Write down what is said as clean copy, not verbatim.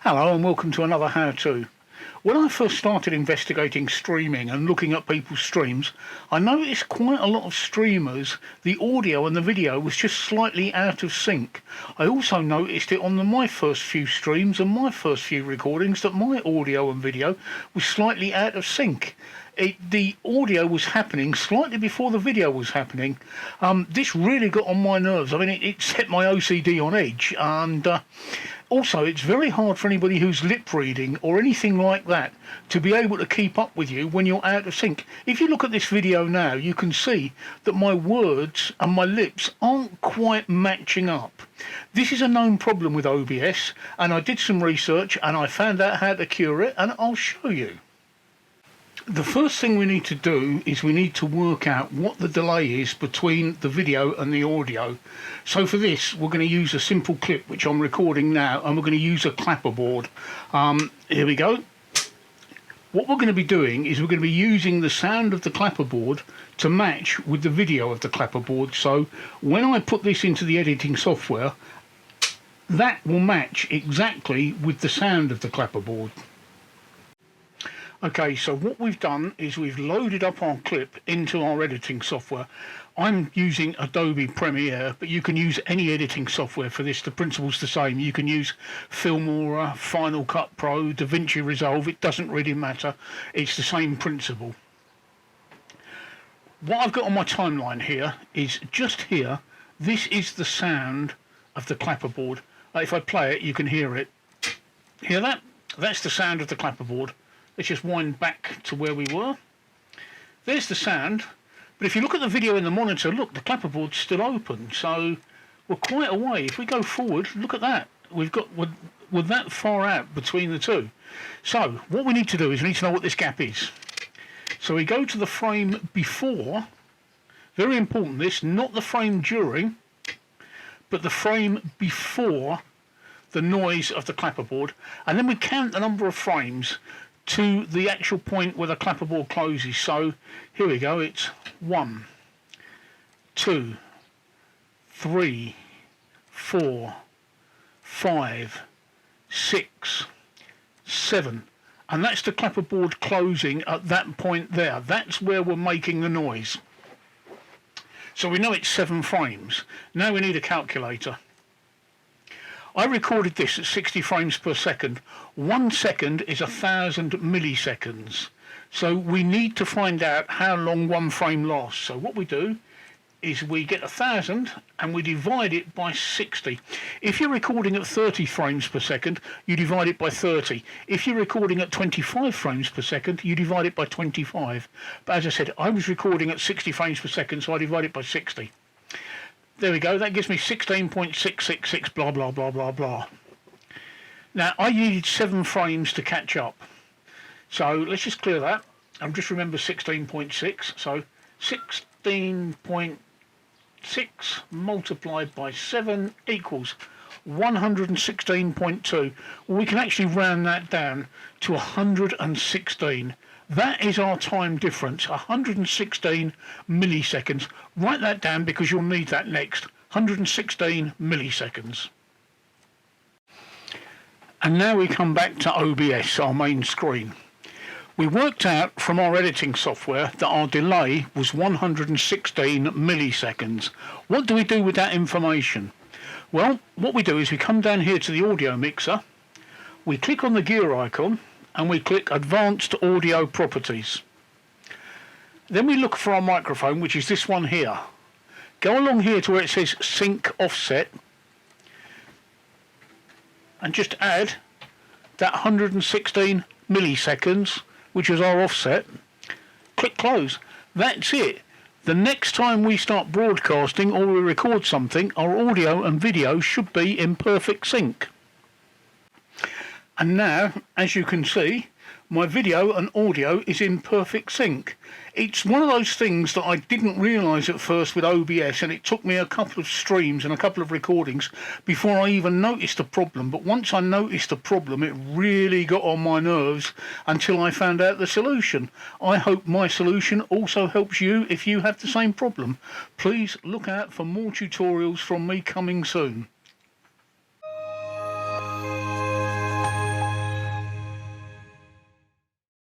Hello and welcome to another how-to. When I first started investigating streaming and looking at people's streams, I noticed quite a lot of streamers, the audio and the video was just slightly out of sync. I also noticed it on my first few streams and my first few recordings that my audio and video was slightly out of sync. The audio was happening slightly before the video was happening. This really got on my nerves. I mean, it set my OCD on edge, and also it's very hard for anybody who's lip reading or anything like that to be able to keep up with you when you're out of sync. If you look at this video now, you can see that my words and my lips aren't quite matching up. This is a known problem with OBS, and I did some research and I found out how to cure it, and I'll show you. The first thing we need to do is we need to work out what the delay is between the video and the audio. So for this, we're going to use a simple clip which I'm recording now, and we're going to use a clapperboard. Here we go. What we're going to be doing is we're going to be using the sound of the clapperboard to match with the video of the clapperboard. So when I put this into the editing software, that will match exactly with the sound of the clapperboard. Okay, so what we've done is we've loaded up our clip into our editing software. I'm using Adobe Premiere, but you can use any editing software for this. The principle's the same. You can use Filmora, Final Cut Pro, DaVinci Resolve. It doesn't really matter. It's the same principle. What I've got on my timeline here is just here. This is the sound of the clapperboard. If I play it, you can hear it. Hear that? That's the sound of the clapperboard. Let's just wind back to where we were. There's the sound, but if you look at the video in the monitor, look, the clapperboard's still open, so we're quite a way. If we go forward, look at that. We're that far out between the two. So what we need to do is we need to know what this gap is. So we go to the frame before, very important this, not the frame during, but the frame before the noise of the clapperboard, and then we count the number of frames to the actual point where the clapperboard closes. So here we go, it's 1, 2, 3, 4, 5, 6, 7, and that's the clapperboard closing at that point there. That's where we're making the noise. So we know it's 7 frames. Now we need a calculator. I recorded this at 60 frames per second. 1 second is 1,000 milliseconds. So we need to find out how long one frame lasts. So what we do is we get 1,000 and we divide it by 60. If you're recording at 30 frames per second, you divide it by 30. If you're recording at 25 frames per second, you divide it by 25. But as I said, I was recording at 60 frames per second, so I divide it by 60. There we go, that gives me 16.666 blah blah blah blah blah. Now I needed 7 frames to catch up. So let's just clear that. I'll just remember 16.6. So 16.6 multiplied by 7 equals 116.2. Well, we can actually round that down to 116. That is our time difference, 116 milliseconds. Write that down because you'll need that next. 116 milliseconds. And now we come back to OBS, our main screen. We worked out from our editing software that our delay was 116 milliseconds. What do we do with that information? Well, what we do is we come down here to the audio mixer, we click on the gear icon, and we click Advanced Audio Properties. Then we look for our microphone, which is this one here. Go along here to where it says Sync Offset, and just add that 116 milliseconds, which is our offset. Click Close. That's it. The next time we start broadcasting or we record something, our audio and video should be in perfect sync. And now, as you can see, my video and audio is in perfect sync. It's one of those things that I didn't realise at first with OBS, and it took me a couple of streams and a couple of recordings before I even noticed the problem. But once I noticed the problem, it really got on my nerves until I found out the solution. I hope my solution also helps you if you have the same problem. Please look out for more tutorials from me coming soon.